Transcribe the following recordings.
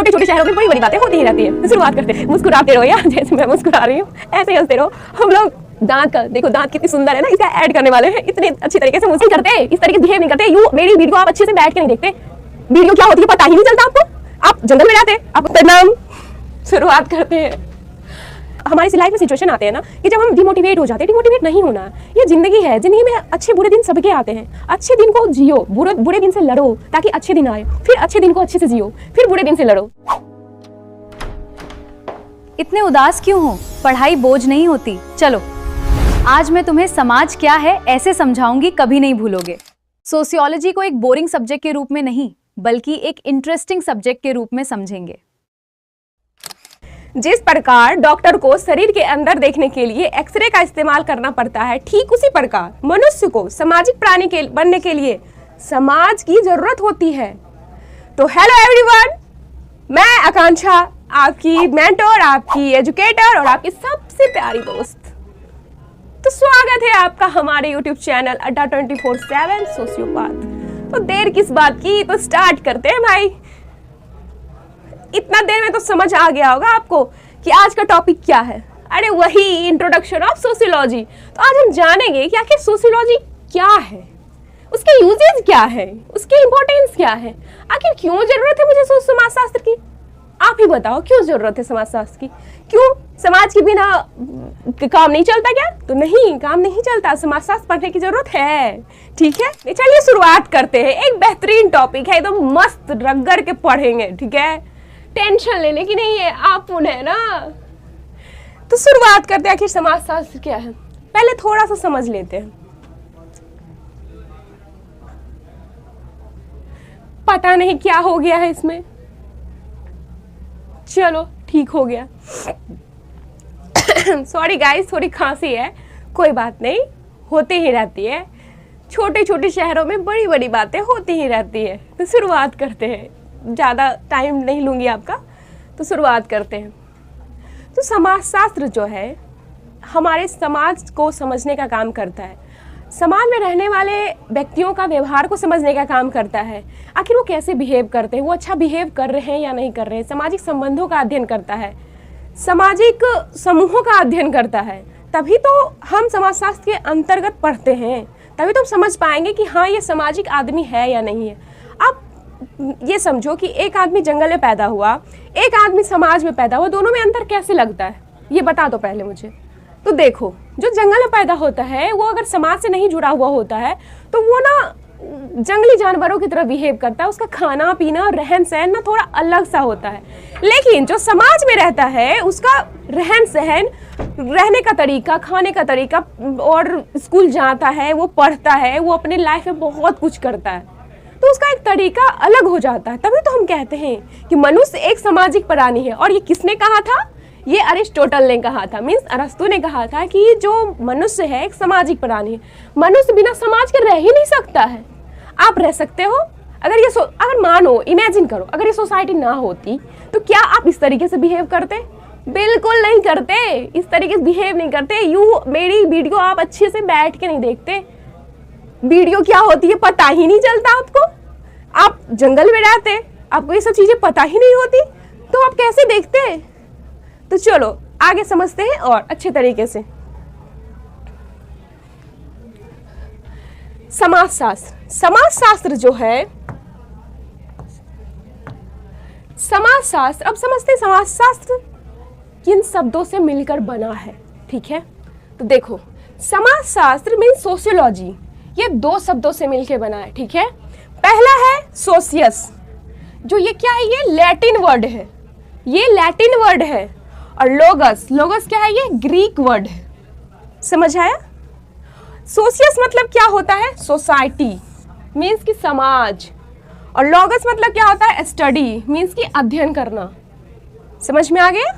छोटे छोटे शहरों में बड़ी बड़ी बातें होती ही रहती है। तो शुरुआत करते हैं। मुस्कुराते रहो यार, जैसे मैं मुस्कुरा रही हूँ ऐसे ही हंसते रहो। हम लोग दांत का देखो, दांत कितनी सुंदर है ना, इसका ऐड करने वाले हैं। इतने अच्छी तरीके से मुस्कुरा करते हैं, इस तरीके से बिहेव नहीं करते। यू मेरी वीडियो आप अच्छे से बैठ के नहीं देखते, वीडियो क्या होती है पता ही नहीं चलता आपको, आप जंगल में रहते। आप प्रणाम, शुरुआत करते हैं। हमारी लाइफ में सिचुएशन आते हैं ना कि जब हम डिमोटिवेट हो जाते हैं। डिमोटिवेट नहीं होना, ये जिंदगी है। जिंदगी में अच्छे बुरे दिन सबके आते हैं। अच्छे दिन को जियो, बुरे दिन से लड़ो ताकि अच्छे दिन आए, फिर अच्छे दिन को अच्छे से जियो, फिर बुरे दिन से लड़ो। इतने उदास क्यों हो? पढ़ाई बोझ नहीं होती। चलो आज मैं तुम्हें समाज क्या है ऐसे समझाऊंगी, कभी नहीं भूलोगे। सोशियोलॉजी को एक बोरिंग सब्जेक्ट के रूप में नहीं, बल्कि एक इंटरेस्टिंग सब्जेक्ट के रूप में समझेंगे। जिस प्रकार डॉक्टर को शरीर के अंदर देखने के लिए एक्सरे का इस्तेमाल करना पड़ता है, ठीक उसी प्रकार मनुष्य को सामाजिक प्राणी के बनने के लिए समाज की जरूरत होती है। तो हेलो एवरीवन, मैं आकांक्षा, आपकी मेंटर, आपकी एजुकेटर और आपकी सबसे प्यारी दोस्त। तो स्वागत है आपका हमारे YouTube चैनल अड्डा 24/7 सोशियोपैथ। तो देर किस बात की, तो स्टार्ट करते हैं भाई। इतना देर में तो समझ आ गया होगा आपको कि आज का टॉपिक क्या है। अरे वही इंट्रोडक्शन ऑफ सोशियोलॉजी। तो आज हम जानेंगे कि आखिर सोशियोलॉजी क्या है, उसके यूजेज क्या है, उसकी इंपॉर्टेंस क्या है, आखिर क्यों जरूरत है मुझे समाजशास्त्र की। आप ही बताओ क्यों जरूरत है समाजशास्त्र की? क्यों समाज के बिना काम नहीं चलता क्या? तो नहीं, काम नहीं चलता, समाजशास्त्र पढ़ने की जरूरत है। ठीक है, चलिए शुरुआत करते हैं। एक बेहतरीन टॉपिक है, एकदम मस्त रगड़ के पढ़ेंगे। ठीक है, टेंशन लेने की नहीं है, आप है ना। तो शुरुआत करते हैं, आखिर समाजशास्त्र क्या है पहले थोड़ा सा समझ लेते हैं। पता नहीं क्या हो गया है इसमें, चलो ठीक हो गया। सॉरी गाइस, थोड़ी खांसी है, कोई बात नहीं, होती ही रहती है। छोटे छोटे शहरों में बड़ी बड़ी बातें होती ही रहती है। तो शुरुआत करते हैं, ज़्यादा टाइम नहीं लूँगी आपका, तो शुरुआत करते हैं। तो समाजशास्त्र जो है हमारे समाज को समझने का काम करता है, समाज में रहने वाले व्यक्तियों का व्यवहार को समझने का काम करता है। आखिर वो कैसे बिहेव करते हैं, वो अच्छा बिहेव कर रहे हैं या नहीं कर रहे हैं। सामाजिक संबंधों का अध्ययन करता है, सामाजिक समूहों का अध्ययन करता है। तभी तो हम समाजशास्त्र के अंतर्गत पढ़ते हैं, तभी तो हम समझ पाएंगे कि हाँ ये सामाजिक आदमी है या नहीं है। आप ये समझो कि एक आदमी जंगल में पैदा हुआ, एक आदमी समाज में पैदा हुआ, दोनों में अंतर कैसे लगता है ये बता दो पहले मुझे। तो देखो, जो जंगल में पैदा होता है वो अगर समाज से नहीं जुड़ा हुआ होता है तो वो ना जंगली जानवरों की तरह बिहेव करता है। उसका खाना पीना रहन सहन ना थोड़ा अलग सा होता है। लेकिन जो समाज में रहता है उसका रहन सहन, रहने का तरीका, खाने का तरीका, और स्कूल जाता है, वो पढ़ता है, वो अपने लाइफ में बहुत कुछ करता है, तो उसका एक तरीका अलग हो जाता है। तभी तो हम कहते हैं कि मनुष्य एक सामाजिक प्राणी है। और ये किसने कहा था? ये अरिस्टोटल ने कहा था, मीन्स अरस्तु ने कहा था कि जो मनुष्य है एक सामाजिक प्राणी है। मनुष्य बिना समाज के रह ही नहीं सकता है। आप रह सकते हो अगर मानो, इमेजिन करो, अगर ये सोसाइटी ना होती तो क्या आप इस तरीके से बिहेव करते? बिल्कुल नहीं करते, इस तरीके से बिहेव नहीं करते। मेरी वीडियो आप अच्छे से बैठ के नहीं देखते, वीडियो क्या होती है पता ही नहीं चलता आपको। आप जंगल में रहते, आपको ये सब चीजें पता ही नहीं होती, तो आप कैसे देखते? तो चलो आगे समझते हैं और अच्छे तरीके से। समाजशास्त्र जो है, समाजशास्त्र, अब समझते हैं समाजशास्त्र किन शब्दों से मिलकर बना है। ठीक है, तो देखो, समाजशास्त्र मीन सोशियोलॉजी, ये दो शब्दों से मिलकर बना है। ठीक है, पहला है सोशियस, जो ये क्या है, ये लैटिन वर्ड है, ये लैटिन वर्ड है। और लोगस, लोगस क्या है, ये ग्रीक वर्ड है। समझ आया? सोशियस मतलब क्या होता है? सोसाइटी, मीन्स की समाज। और लोगस मतलब क्या होता है? स्टडी, मीन्स की अध्ययन करना। समझ में आ गया?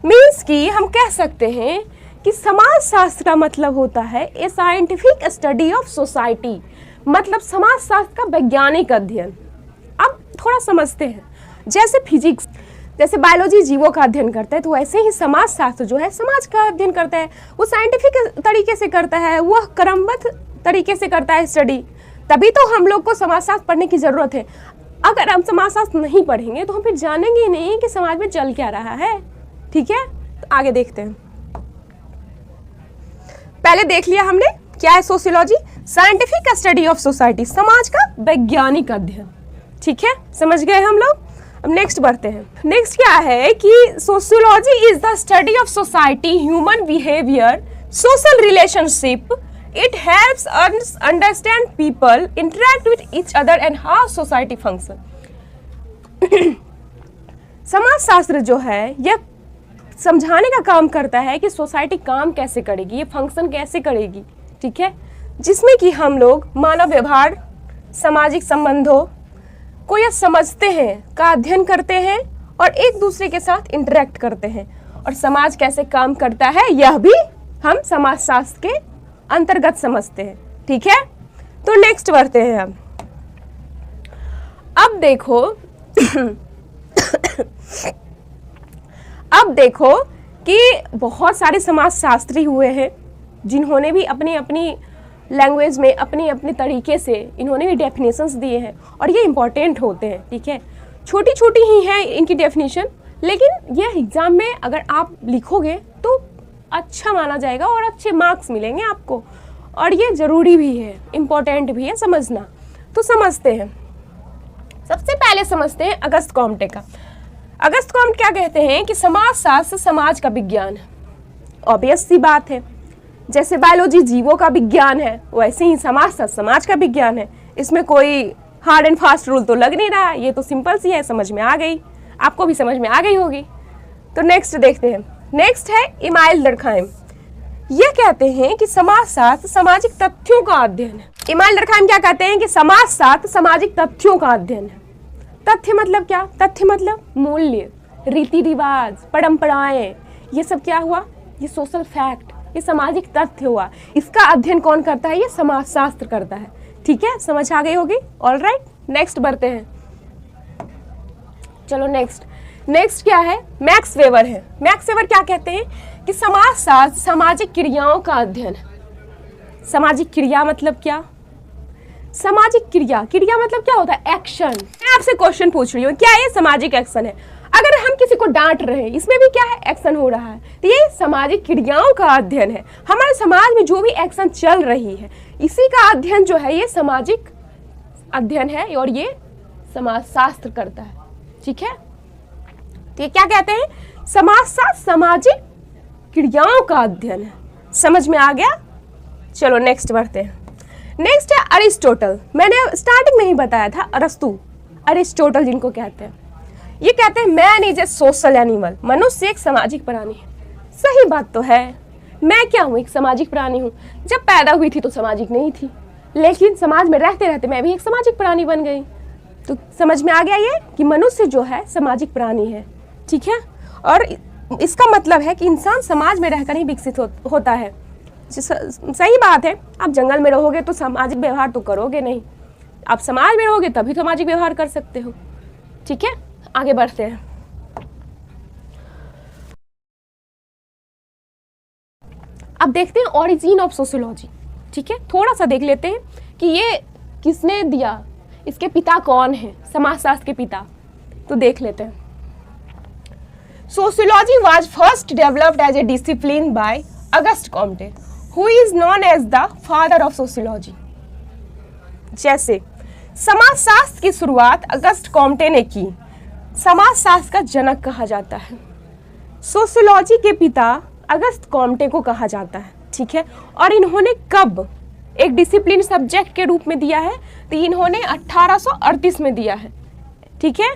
मीन्स की हम कह सकते हैं कि समाजशास्त्र का मतलब होता है ए साइंटिफिक स्टडी ऑफ सोसाइटी, मतलब समाजशास्त्र का वैज्ञानिक अध्ययन। अब थोड़ा समझते हैं, जैसे फिजिक्स, जैसे बायोलॉजी जीवों का अध्ययन करता है, तो वैसे ही समाजशास्त्र जो है समाज का अध्ययन करता है। वो साइंटिफिक तरीके से करता है, वह क्रमबद्ध तरीके से करता है स्टडी। तभी तो हम लोग को समाजशास्त्र पढ़ने की ज़रूरत है। अगर हम समाजशास्त्र नहीं पढ़ेंगे तो हम फिर जानेंगे ही नहीं कि समाज में चल क्या रहा है। ठीक है, तो आगे देखते हैं। पहले देख लिया हमने क्या है sociology, scientific study of society, समाज का वैज्ञानिक अध्ययन। ठीक है, समझ गए हम लोग। अब नेक्स्ट बढ़ते हैं। नेक्स्ट क्या है कि sociology is the study of society, human behaviour, social relationship. It helps us understand people, interact with each other and how society function. समाजशास्त्र जो है यह समझाने का काम करता है कि सोसाइटी काम कैसे करेगी, ये फंक्शन कैसे करेगी. ठीक है, जिसमें कि हम लोग मानव व्यवहार, सामाजिक संबंधों को यह समझते हैं, का अध्ययन करते हैं और एक दूसरे के साथ इंटरेक्ट करते हैं, और समाज कैसे काम करता है यह भी हम समाजशास्त्र के अंतर्गत समझते हैं. ठीक है, तो नेक्स्ट बढ़ते हैं हम. अब देखो कि बहुत सारे समाजशास्त्री हुए हैं जिन्होंने भी अपनी अपनी लैंग्वेज में अपने अपने तरीके से इन्होंने भी डेफिनेशंस दिए हैं, और ये इंपॉर्टेंट होते हैं. ठीक है, छोटी छोटी ही हैं इनकी डेफिनेशन, लेकिन ये एग्ज़ाम में अगर आप लिखोगे तो अच्छा माना जाएगा और अच्छे मार्क्स मिलेंगे आपको, और ये ज़रूरी भी है, इम्पॉर्टेंट भी है समझना. तो समझते हैं. सबसे पहले समझते हैं अगस्त कॉम्टे का. अगस्त कॉम्टे क्या कहते हैं कि समाजशास्त्र समाज का विज्ञान है. ऑब्वियस सी बात है, जैसे बायोलॉजी जीवों का विज्ञान है वैसे ही समाजशास्त्र समाज का विज्ञान है. इसमें कोई हार्ड एंड फास्ट रूल तो लग नहीं रहा, ये तो सिंपल सी है, समझ में आ गई, आपको भी समझ में आ गई होगी. तो नेक्स्ट देखते हैं. नेक्स्ट है इमाइल डर्कहाइम. ये कहते हैं कि समाजशास्त्र सामाजिक तथ्यों का अध्ययन है. इमाइल डर्कहाइम क्या कहते हैं कि समाजशास्त्र सामाजिक तथ्यों का अध्ययन है. तथ्य मतलब क्या? तथ्य मतलब मूल्य, रीति रिवाज, परंपराएं, ये सब क्या हुआ? ये सोशल फैक्ट, ये सामाजिक तथ्य हुआ. इसका अध्ययन कौन करता है? ये समाजशास्त्र करता है. ठीक है, समझ आ गई होगी. ऑल राइट, नेक्स्ट बढ़ते हैं. चलो नेक्स्ट क्या है? मैक्स वेबर है. मैक्स वेबर क्या कहते हैं कि समाजशास्त्र सामाजिक क्रियाओं का अध्ययन है. सामाजिक क्रिया मतलब क्या? सामाजिक क्रिया मतलब क्या होता है? एक्शन. मैं आपसे क्वेश्चन पूछ रही हूँ, क्या ये सामाजिक एक्शन है? अगर हम किसी को डांट रहे हैं, इसमें भी क्या है? एक्शन हो रहा है. तो ये सामाजिक क्रियाओं का अध्ययन है. हमारे समाज में जो भी एक्शन चल रही है, इसी का अध्ययन जो है ये सामाजिक अध्ययन है, और ये समाजशास्त्र करता है. ठीक है, तो ये क्या कहते हैं? समाजशास्त्र सामाजिक क्रियाओं का अध्ययन है. समझ में आ गया? चलो नेक्स्ट बढ़ते हैं. नेक्स्ट है अरिस्टोटल. मैंने स्टार्टिंग में ही बताया था, अरिस्टोटल जिनको कहते हैं. ये कहते हैं man is a social animal. मनुष्य एक सामाजिक प्राणी है. सही बात तो है. मैं क्या हूँ? एक सामाजिक प्राणी हूँ. जब पैदा हुई थी तो सामाजिक नहीं थी, लेकिन समाज में रहते रहते मैं भी एक सामाजिक प्राणी बन गई. तो समझ में आ गया ये कि मनुष्य जो है सामाजिक प्राणी है. ठीक है, और इसका मतलब है कि इंसान समाज में रहकर ही विकसित होता है. सही बात है. आप जंगल में रहोगे तो सामाजिक व्यवहार तो करोगे नहीं, आप समाज में रहोगे तभी सामाजिक व्यवहार कर सकते हो. ठीक है, आगे बढ़ते हैं. अब देखते हैं ओरिजिन ऑफ सोशियोलॉजी. ठीक है, थोड़ा सा देख लेते हैं कि ये किसने दिया, इसके पिता कौन है, समाजशास्त्र के पिता. तो देख लेते हैं. Sociology was first developed as a discipline by August Comte, who is known as the father of sociology. जैसे समाजशास्त्र की शुरुआत अगस्त कॉम्टे ने की, समाजशास्त्र का जनक कहा जाता है. सोशियोलॉजी के पिता अगस्त कॉम्टे को कहा जाता है. ठीक है, और इन्होंने कब एक डिसिप्लिन सब्जेक्ट के रूप में दिया है? तो इन्होंने 1838 में दिया है. ठीक है,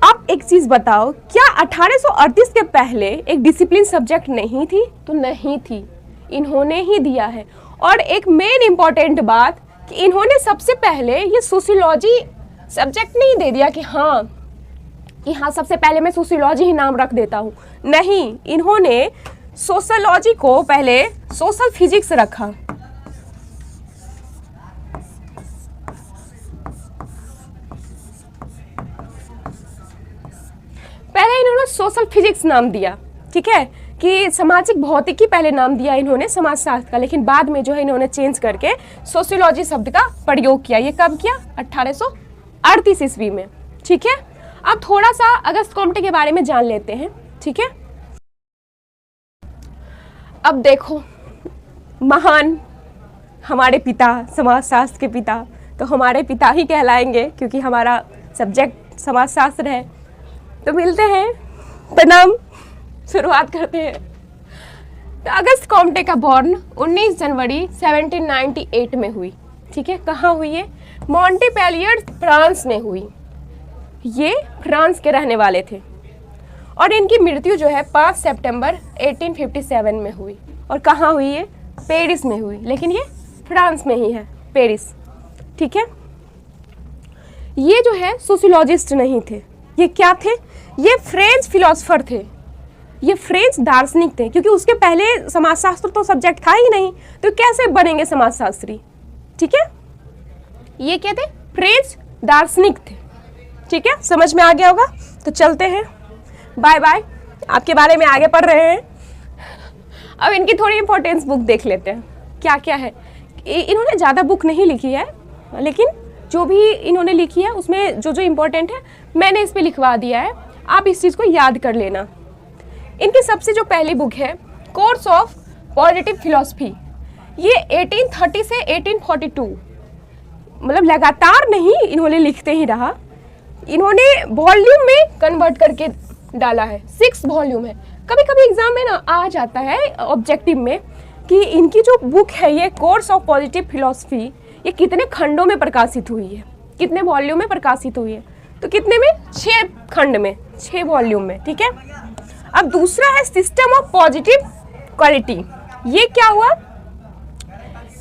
अब एक चीज बताओ, क्या 1838 के पहले एक डिसिप्लिन सब्जेक्ट नहीं थी? तो नहीं थी, इन्होंने ही दिया है. और एक मेन इंपॉर्टेंट बात कि इन्होंने सबसे पहले ये सोशियोलॉजी सब्जेक्ट नहीं दे दिया कि हाँ सबसे पहले मैं सोशियोलॉजी ही नाम रख देता हूँ. नहीं, इन्होंने सोशियोलॉजी को पहले सोशल फिजिक्स रखा. पहले इन्होंने सोशल फिजिक्स नाम दिया. ठीक है, कि सामाजिक भौतिकी पहले नाम दिया इन्होंने समाजशास्त्र का, लेकिन बाद में जो है इन्होंने चेंज करके सोशियोलॉजी शब्द का प्रयोग किया. ये कब किया? 1938 ईस्वी में। ठीक है, अब थोड़ा सा अगस्त कॉम्टे के बारे में जान लेते हैं। ठीक है, अब देखो, महान हमारे पिता, समाजशास्त्र के पिता, तो हमारे पिता ही कहलाएंगे क्योंकि हमारा सब्जेक्ट समाजशास्त्र है। तो मिलते हैं, प्रणाम, शुरुआत करते हैं। तो अगस्त कॉम्टे का बॉर्न 19 जनवरी 1798 में हुई। ठीक है, कहाँ हुई है? मॉन्टेपेलियर, फ्रांस में हुई। ये फ्रांस के रहने वाले थे और इनकी मृत्यु जो है 5 सितंबर 1857 में हुई। और कहाँ हुई है? पेरिस में हुई, लेकिन ये फ्रांस में ही है, पेरिस। ठीक है, ये जो है सोशियोलॉजिस्ट नहीं थे, ये क्या थे? ये फ्रेंच फिलोसोफर थे, ये फ्रेंच दार्शनिक थे, क्योंकि उसके पहले समाजशास्त्र तो सब्जेक्ट था ही नहीं, तो कैसे बनेंगे समाजशास्त्री? ठीक है, ये क्या थे? फ्रेंच दार्शनिक थे। ठीक है, समझ में आ गया होगा? तो चलते हैं, बाय बाय, आपके बारे में आगे पढ़ रहे हैं। अब इनकी थोड़ी इंपॉर्टेंस बुक देख लेते हैं, क्या क्या है। इन्होंने ज़्यादा बुक नहीं लिखी है, लेकिन जो भी इन्होंने लिखी है उसमें जो जो इम्पोर्टेंट है मैंने इस पर लिखवा दिया है, आप इस चीज़ को याद कर लेना। इनकी सबसे जो पहली बुक है, कोर्स ऑफ पॉजिटिव फिलॉसफी, ये 1830 से 1842, मतलब लगातार नहीं, इन्होंने लिखते ही रहा। इन्होंने वॉल्यूम में कन्वर्ट करके डाला है, 6 वॉल्यूम है। कभी कभी एग्जाम में ना आ जाता है ऑब्जेक्टिव में कि इनकी जो बुक है ये कोर्स ऑफ पॉजिटिव फिलॉसफी, ये कितने खंडों में प्रकाशित हुई है, कितने वॉल्यूम में प्रकाशित हुई है? तो कितने में? 6 खंड में, 6 वॉल्यूम में। ठीक है, अब दूसरा है सिस्टम ऑफ पॉजिटिव क्वालिटी, ये क्या हुआ?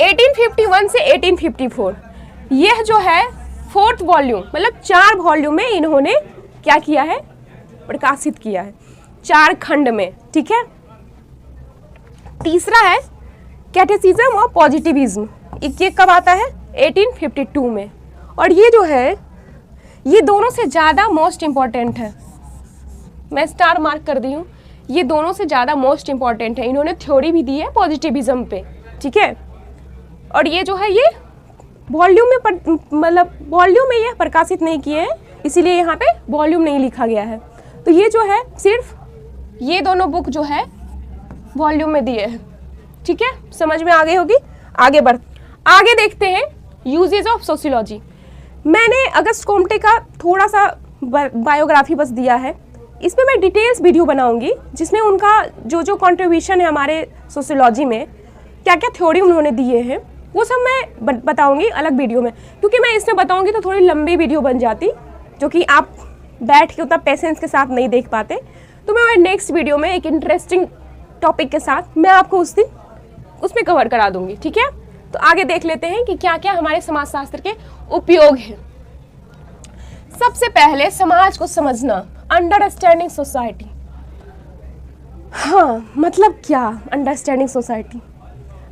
1851 से 1854, यह जो है 4th वॉल्यूम, मतलब 4 वॉल्यूम में इन्होंने क्या किया है? प्रकाशित किया है, 4 खंड में। ठीक है, तीसरा है कैटेसिज्म ऑफ पॉजिटिविज्म, ये कब आता है? 1852 में। और ये जो है, ये दोनों से ज़्यादा मोस्ट इम्पॉर्टेंट है, मैं स्टार मार्क कर दी हूँ, ये दोनों से ज़्यादा मोस्ट इम्पॉर्टेंट है। इन्होंने थ्योरी भी दी है पॉजिटिविज्म पे। ठीक है, और ये जो है ये वॉल्यूम में मतलब वॉल्यूम में ये प्रकाशित नहीं किए हैं, इसीलिए यहाँ पे वॉल्यूम नहीं लिखा गया है। तो ये जो है सिर्फ ये दोनों बुक जो है वॉल्यूम में दिए हैं। ठीक है, समझ में आ गई होगी? आगे देखते हैं यूजेज ऑफ सोशियोलॉजी। मैंने अगस्त कॉम्टे का थोड़ा सा बायोग्राफी बस दिया है, इसमें मैं डिटेल्स वीडियो बनाऊंगी जिसमें उनका जो जो कंट्रीब्यूशन है हमारे सोशियोलॉजी में, क्या क्या थ्योरी उन्होंने दिए हैं, वो सब मैं बताऊंगी अलग वीडियो में। क्योंकि मैं इसमें बताऊंगी तो थोड़ी लंबी वीडियो बन जाती, जो कि आप बैठ के उतना पेशेंस के साथ नहीं देख पाते। तो मैं नेक्स्ट वीडियो में एक इंटरेस्टिंग टॉपिक के साथ मैं आपको उस दिन उसमें कवर करा दूंगी। ठीक है, तो आगे देख लेते हैं कि क्या क्या हमारे समाजशास्त्र के उपयोग हैं। सबसे पहले समाज को समझना, अंडरस्टैंडिंग सोसाइटी। हाँ, मतलब क्या अंडरस्टैंडिंग सोसाइटी?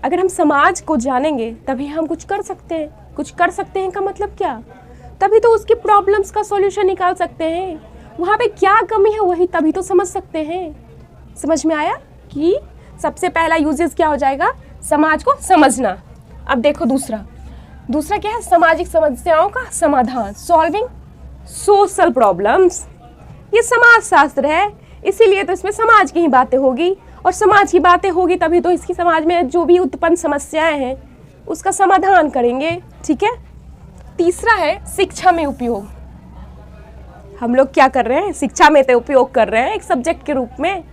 अगर हम समाज को जानेंगे तभी हम कुछ कर सकते हैं। कुछ कर सकते हैं का मतलब क्या? तभी तो उसकी प्रॉब्लम्स का सॉल्यूशन निकाल सकते हैं, वहाँ पे क्या कमी है वही तभी तो समझ सकते हैं। समझ में आया कि सबसे पहला यूजेस क्या हो जाएगा? समाज को समझना। अब देखो दूसरा क्या है? सामाजिक समस्याओं का समाधान, सॉल्विंग सोशल प्रॉब्लम्स। ये समाज शास्त्र है, इसीलिए तो इसमें समाज की ही बातें होगी, और समाज की बातें होगी तभी तो इसकी समाज में जो भी उत्पन्न समस्याएं हैं उसका समाधान करेंगे। ठीक है, तीसरा है शिक्षा में उपयोग। हम लोग क्या कर रहे हैं? शिक्षा में तो उपयोग कर रहे हैं एक सब्जेक्ट के रूप में।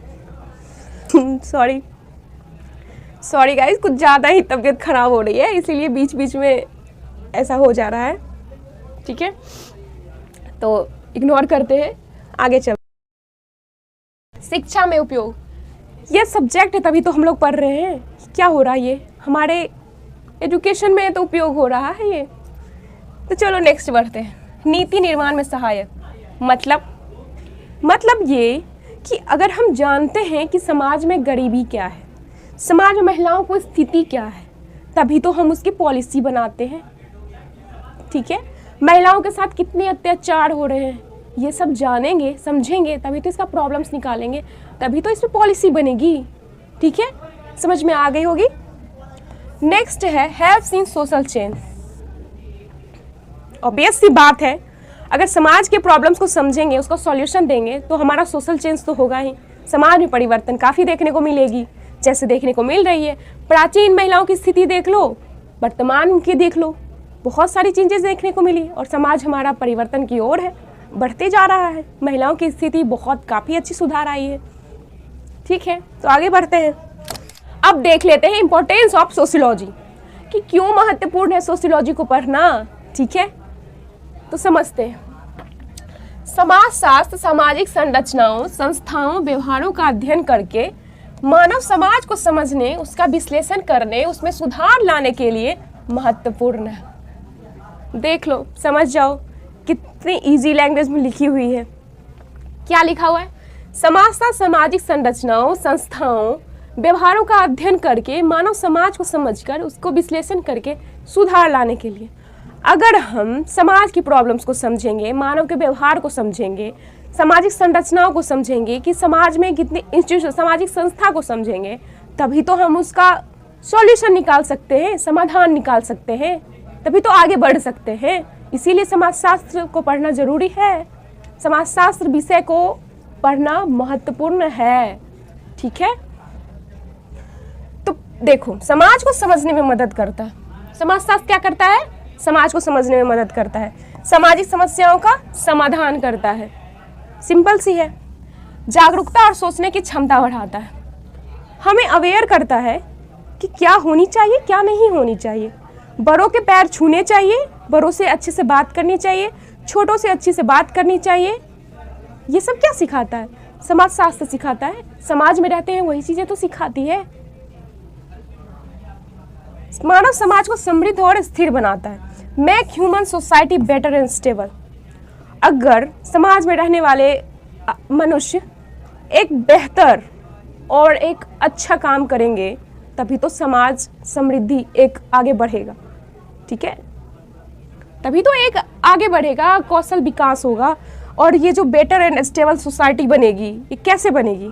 सॉरी गाइस, कुछ ज़्यादा ही तबीयत खराब हो रही है, इसीलिए बीच बीच में ऐसा हो जा रहा है। ठीक है, तो इग्नोर करते हैं, आगे चल। शिक्षा में उपयोग, ये सब्जेक्ट है तभी तो हम लोग पढ़ रहे हैं। क्या हो रहा है? ये हमारे एजुकेशन में तो उपयोग हो रहा है ये। तो चलो नेक्स्ट बढ़ते हैं। नीति निर्माण में सहायक, मतलब ये कि अगर हम जानते हैं कि समाज में गरीबी क्या है, समाज में महिलाओं को स्थिति क्या है, तभी तो हम उसकी पॉलिसी बनाते हैं। ठीक है, महिलाओं के साथ कितने अत्याचार हो रहे हैं ये सब जानेंगे, समझेंगे, तभी तो इसका प्रॉब्लम्स निकालेंगे, तभी तो इस पर पॉलिसी बनेगी। ठीक है, समझ में आ गई होगी। नेक्स्ट है helps in social change. Obvious सी बात है, अगर समाज के प्रॉब्लम्स को समझेंगे, उसका सॉल्यूशन देंगे, तो हमारा सोशल चेंज तो होगा ही। समाज में परिवर्तन काफ़ी देखने को मिलेगी, जैसे देखने को मिल रही है। प्राचीन महिलाओं की स्थिति देख लो, वर्तमान की देख लो, बहुत सारी चीज़ें देखने को मिली और समाज हमारा परिवर्तन की ओर है, बढ़ते जा रहा है। महिलाओं की स्थिति बहुत काफ़ी अच्छी सुधार आई है। ठीक है, तो आगे बढ़ते हैं। अब देख लेते हैं इम्पोर्टेंस ऑफ सोशियोलॉजी, कि क्यों महत्वपूर्ण है सोशियोलॉजी को पढ़ना। ठीक है, तो समझते हैं। समाजशास्त्र सामाजिक संरचनाओं, संस्थाओं, व्यवहारों का अध्ययन करके मानव समाज को समझने, उसका विश्लेषण करने, उसमें सुधार लाने के लिए महत्वपूर्ण है। देख लो, समझ जाओ, कितनी इजी लैंग्वेज में लिखी हुई है। क्या लिखा हुआ है? समाजशास्त्र सामाजिक संरचनाओं, संस्थाओं, व्यवहारों का अध्ययन करके मानव समाज को समझकर उसको विश्लेषण करके सुधार लाने के लिए। अगर हम समाज की प्रॉब्लम्स को समझेंगे, मानव के व्यवहार को समझेंगे, सामाजिक संरचनाओं को समझेंगे कि समाज में कितने इंस्टीट्यूशन, सामाजिक संस्था को समझेंगे, तभी तो हम उसका सॉल्यूशन निकाल सकते हैं, समाधान निकाल सकते हैं, तभी तो आगे बढ़ सकते हैं। इसीलिए समाजशास्त्र को पढ़ना जरूरी है। समाजशास्त्र विषय को पढ़ना महत्वपूर्ण है। ठीक है, तो देखो, समाज को समझने में मदद करता है। समाजशास्त्र क्या करता है? समाज को समझने में मदद करता है, सामाजिक समस्याओं का समाधान करता है। सिंपल सी है। जागरूकता और सोचने की क्षमता बढ़ाता है, हमें अवेयर करता है कि क्या होनी चाहिए, क्या नहीं होनी चाहिए। बड़ों के पैर छूने चाहिए, बड़ों से अच्छे से बात करनी चाहिए, छोटों से अच्छी से बात करनी चाहिए। ये सब क्या सिखाता है? समाजशास्त्र सिखाता है। समाज में रहते हैं वही चीज़ें तो सिखाती है। मानव समाज को समृद्ध और स्थिर बनाता है। Make human society better and stable. अगर समाज में रहने वाले मनुष्य एक बेहतर और एक अच्छा काम करेंगे, तभी तो समाज समृद्धि एक आगे बढ़ेगा। ठीक है, तभी तो एक आगे बढ़ेगा, कौशल विकास होगा। और ये जो बेटर एंड स्टेबल सोसाइटी बनेगी, ये कैसे बनेगी?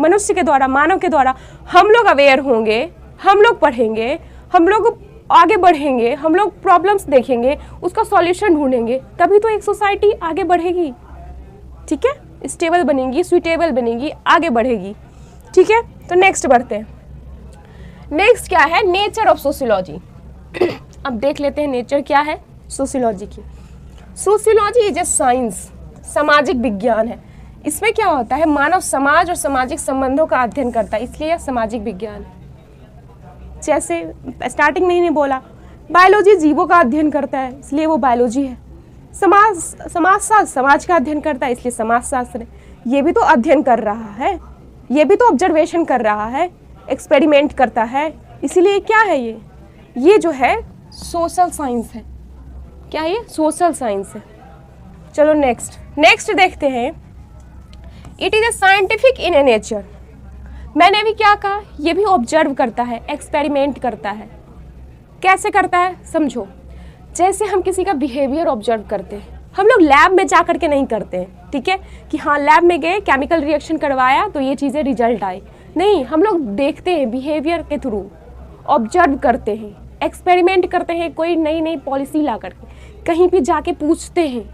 मनुष्य के द्वारा, मानव के द्वारा। हम लोग अवेयर होंगे, हम लोग पढ़ेंगे, हम लोग आगे बढ़ेंगे, हम लोग प्रॉब्लम्स देखेंगे, उसका सॉल्यूशन ढूंढेंगे, तभी तो एक सोसाइटी आगे बढ़ेगी। ठीक है, स्टेबल बनेगी, सुइटेबल बनेगी, आगे बढ़ेगी। ठीक है, तो नेक्स्ट बढ़ते हैं। नेक्स्ट क्या है? Nature of sociology. अब देख लेते हैं नेचर क्या है सोशियोलॉजी की। सोशियोलॉजी इज ए साइंस, सामाजिक विज्ञान है। इसमें क्या होता है? मानव समाज और सामाजिक संबंधों का अध्ययन करता है, इसलिए यह सामाजिक विज्ञान है। जैसे स्टार्टिंग में ही नहीं बोला, बायोलॉजी जीवों का अध्ययन करता है, इसलिए वो बायोलॉजी है। समाजशास्त्र समाज का अध्ययन करता है, इसलिए समाजशास्त्र है। ये भी तो अध्ययन कर रहा है, ये भी तो ऑब्जर्वेशन कर रहा है, एक्सपेरिमेंट करता है, इसीलिए क्या है ये जो है सोशल साइंस है। क्या है ये? सोशल साइंस है। चलो नेक्स्ट देखते हैं। It is a scientific in A nature. मैंने भी क्या कहा? ये भी ऑब्जर्व करता है, एक्सपेरिमेंट करता है। कैसे करता है? समझो, जैसे हम किसी का बिहेवियर ऑब्जर्व करते हैं, हम लोग लैब में जा करके नहीं करते हैं। ठीक है, कि हाँ लैब में गए, केमिकल रिएक्शन करवाया तो ये चीज़ें रिजल्ट आई। नहीं, हम लोग देखते हैं बिहेवियर के थ्रू, ऑब्जर्व करते हैं, एक्सपेरिमेंट करते हैं, कोई नई नई पॉलिसी ला करके कहीं भी जाके पूछते हैं,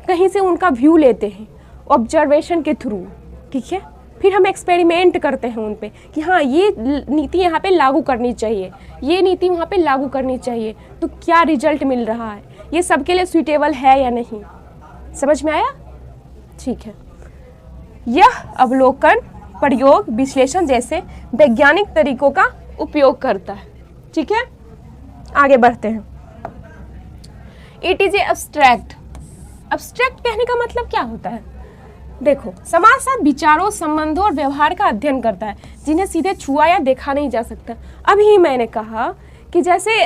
कहीं से उनका व्यू लेते हैं ऑब्जर्वेशन के थ्रू। ठीक है, फिर हम एक्सपेरिमेंट करते हैं उन पे कि हाँ ये नीति यहाँ पे लागू करनी चाहिए, ये नीति वहाँ पे लागू करनी चाहिए, तो क्या रिजल्ट मिल रहा है, ये सबके लिए सूटेबल है या नहीं। समझ में आया? ठीक है, यह अवलोकन, प्रयोग, विश्लेषण जैसे वैज्ञानिक तरीकों का उपयोग करता है। ठीक है, आगे बढ़ते हैं। It is a abstract. Abstract कहने का मतलब क्या होता है? देखो, समाजशास्त्र विचारों, संबंधों और व्यवहार का अध्ययन करता है, जिन्हें सीधे छुआ या देखा नहीं जा सकता। अभी मैंने कहा कि जैसे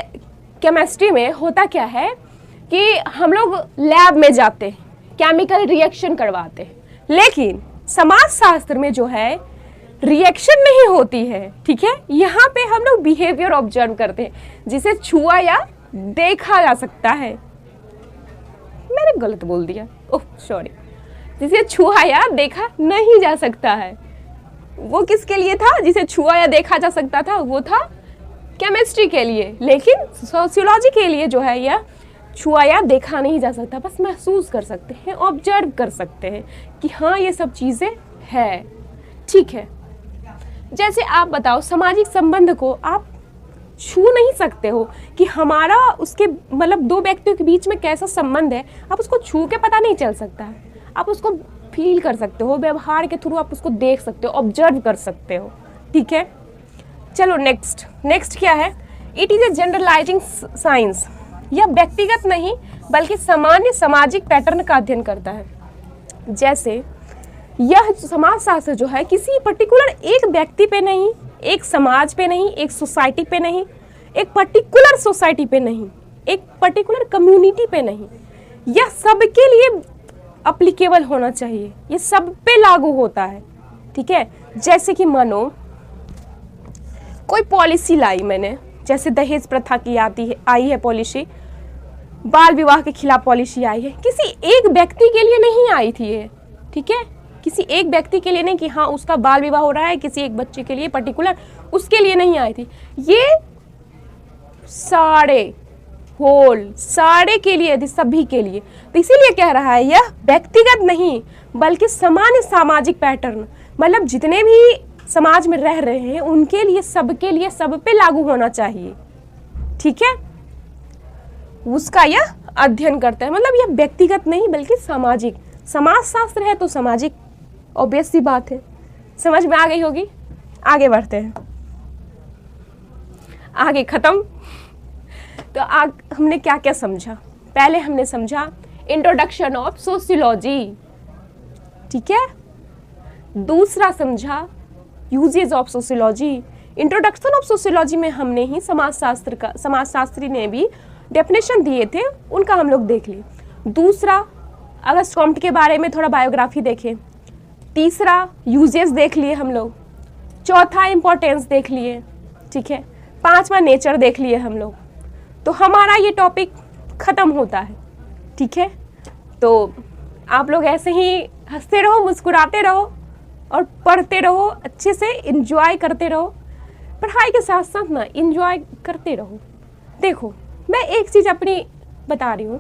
केमिस्ट्री में होता क्या है कि हम लोग लैब में जाते हैं, केमिकल रिएक्शन करवाते हैं, लेकिन समाजशास्त्र में जो है रिएक्शन नहीं होती है। ठीक है, यहाँ पे हम लोग बिहेवियर ऑब्जर्व करते हैं, जिसे छुआ या देखा जा सकता है। मैंने गलत बोल दिया, ओह सॉरी। जिसे छुआ या देखा नहीं जा सकता है, वो किसके लिए था? जिसे छुआ या देखा जा सकता था वो था केमिस्ट्री के लिए, लेकिन सोशियोलॉजी के लिए जो है यह छुआ या देखा नहीं जा सकता, बस महसूस कर सकते हैं, ऑब्जर्व कर सकते हैं कि हाँ ये सब चीज़ें है। ठीक है, जैसे आप बताओ सामाजिक संबंध को आप छू नहीं सकते हो कि हमारा उसके मतलब दो व्यक्तियों के बीच में कैसा संबंध है, आप उसको छू के पता नहीं चल सकता है, आप उसको फील कर सकते हो, व्यवहार के थ्रू आप उसको देख सकते हो, ऑब्जर्व कर सकते हो। ठीक है, चलो नेक्स्ट क्या है, it is a generalising science, यह व्यक्तिगत नहीं बल्कि सामान्य सामाजिक पैटर्न का अध्ययन करता है। जैसे यह समाजशास्त्र जो है किसी पर्टिकुलर एक व्यक्ति पे नहीं, एक समाज पे नहीं, एक सोसाइटी पे नहीं, एक पर्टिकुलर सोसाइटी पे नहीं, एक पर्टिकुलर कम्युनिटी पे नहीं, यह सबके लिए अप्लीकेबल होना चाहिए, ये सब पे लागू होता है। ठीक है, जैसे कि मानो कोई पॉलिसी लाई मैंने, जैसे दहेज प्रथा की आई है पॉलिसी, बाल विवाह के खिलाफ पॉलिसी आई है, किसी एक व्यक्ति के लिए नहीं आई थी ये। ठीक है, किसी एक व्यक्ति के लिए नहीं कि हाँ उसका बाल विवाह हो रहा है, किसी एक बच्चे के लिए पर्टिकुलर उसके लिए नहीं आई थी, ये सारे के लिए थी, सभी के लिए। तो इसीलिए कह रहा है यह व्यक्तिगत नहीं बल्कि सामान्य सामाजिक पैटर्न, मतलब जितने भी समाज में रह रहे हैं उनके लिए, सबके लिए, सब पे लागू होना चाहिए। ठीक है, उसका यह अध्ययन करता है, मतलब यह व्यक्तिगत नहीं बल्कि सामाजिक, समाजशास्त्र है तो सामाजिक, ऑब्वियस सी बात है। समझ में आ गई होगी, आगे बढ़ते हैं, आगे खत्म। तो हमने क्या क्या समझा, पहले हमने समझा इंट्रोडक्शन ऑफ सोशियोलॉजी। ठीक है, दूसरा समझा usages of sociology. Introduction of sociology में हमने ही समाजशास्त्री ने भी डेफिनेशन दिए थे, उनका हम लोग देख लिए। दूसरा अगस्त कॉम्ट के बारे में थोड़ा बायोग्राफी देखे। तीसरा यूजेस देख लिए हम लोग। चौथा इम्पोर्टेंस देख लिए। ठीक है, पांचवा नेचर देख लिए हम लोग। तो हमारा ये टॉपिक ख़त्म होता है। ठीक है, तो आप लोग ऐसे ही हंसते रहो, मुस्कुराते रहो और पढ़ते रहो, अच्छे से इंजॉय करते रहो, पढ़ाई के साथ साथ ना इंजॉय करते रहो। देखो मैं एक चीज़ अपनी बता रही हूँ,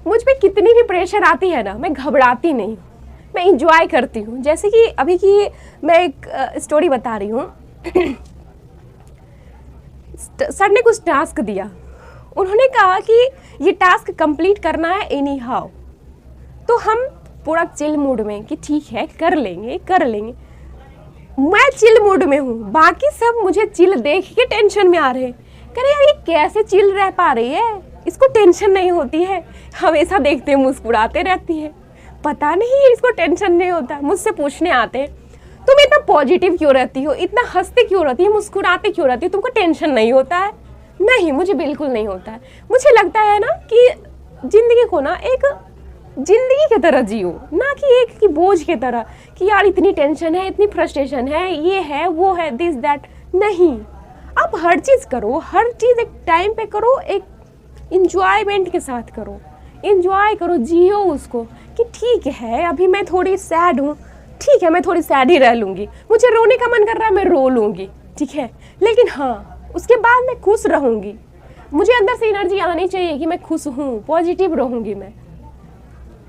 मुझ पे कितनी भी प्रेशर आती है ना, मैं घबराती नहीं, मैं इंजॉय करती हूँ। जैसे कि अभी की मैं एक स्टोरी बता रही हूँ। सर ने कुछ टास्क दिया, उन्होंने कहा कि ये टास्क कंप्लीट करना है एनी हाउ। तो हम पूरा चिल मूड में कि ठीक है कर लेंगे। मैं चिल मूड में हूँ, बाकी सब मुझे चिल देख के टेंशन में आ रहे हैं। कह रहे यार ये कैसे चिल रह पा रही है, इसको टेंशन नहीं होती है, हमेशा देखते मुस्कुराते रहती है, पता नहीं इसको टेंशन नहीं होता। मुझसे पूछने आते हैं तुम इतना पॉजिटिव क्यों रहती हो, इतना हंसते क्यों रहती हो, मुस्कुराते क्यों रहती हो, तुमको टेंशन नहीं होता है? नहीं, मुझे बिल्कुल नहीं होता है। मुझे लगता है ना कि जिंदगी को ना एक जिंदगी की तरह जियो, ना कि एक की बोझ की तरह कि यार इतनी टेंशन है, इतनी फ्रस्ट्रेशन है, ये है वो है, दिस दैट। नहीं, आप हर चीज़ करो, हर चीज़ एक टाइम पे करो, एक इंजॉयमेंट के साथ करो, इंजॉय करो, जियो उसको कि ठीक है अभी मैं थोड़ी सैड हूँ, ठीक है मैं थोड़ी सैड ही रह लूँगी, मुझे रोने का मन कर रहा है मैं रो लूँगी, ठीक है, लेकिन हाँ उसके बाद मैं खुश रहूँगी। मुझे अंदर से एनर्जी आनी चाहिए कि मैं खुश हूँ, पॉजिटिव रहूँगी मैं,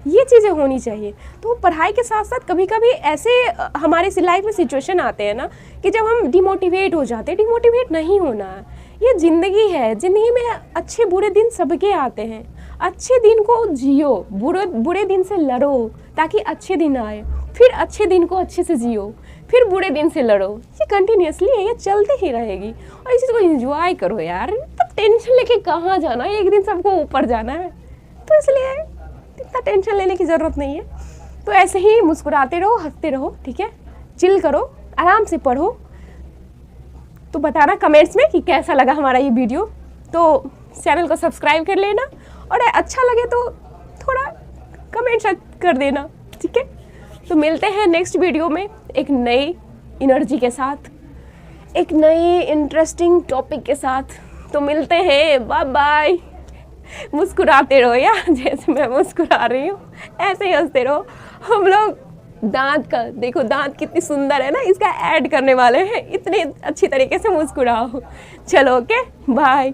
ये चीज़ें होनी चाहिए। तो पढ़ाई के साथ साथ कभी कभी ऐसे हमारे लाइफ में सिचुएशन आते हैं ना कि जब हम डिमोटिवेट हो जाते हैं। डिमोटिवेट नहीं होना है, ये ज़िंदगी है, ज़िंदगी में अच्छे बुरे दिन सबके आते हैं। अच्छे दिन को जियो, बुरे दिन से लड़ो ताकि अच्छे दिन आए, फिर अच्छे दिन को अच्छे से जियो, फिर बुरे दिन से लड़ो। ये कंटिन्यूसली है, ये चलते ही रहेगी और इस चीज़ को एंजॉय करो यार। तब टेंशन लेके कहाँ जाना है, एक दिन सबको ऊपर जाना है, तो इसलिए इतना टेंशन लेने की ज़रूरत नहीं है। तो ऐसे ही मुस्कुराते रहो, हंसते रहो, ठीक है, चिल करो, आराम से पढ़ो। तो बताना कमेंट्स में कि कैसा लगा हमारा ये वीडियो। तो चैनल को सब्सक्राइब कर लेना और अच्छा लगे तो थोड़ा कमेंट कर देना, ठीक है। तो मिलते हैं नेक्स्ट वीडियो में एक नई एनर्जी के साथ, एक नई इंटरेस्टिंग टॉपिक के साथ। तो मिलते हैं, बाय बाय। मुस्कुराते रहो यार, जैसे मैं मुस्कुरा रही हूँ ऐसे ही हंसते रहो। हम लोग दांत का देखो, दांत कितनी सुंदर है ना, इसका ऐड करने वाले हैं, इतने अच्छी तरीके से मुस्कुराओ। चलो ओके, बाय।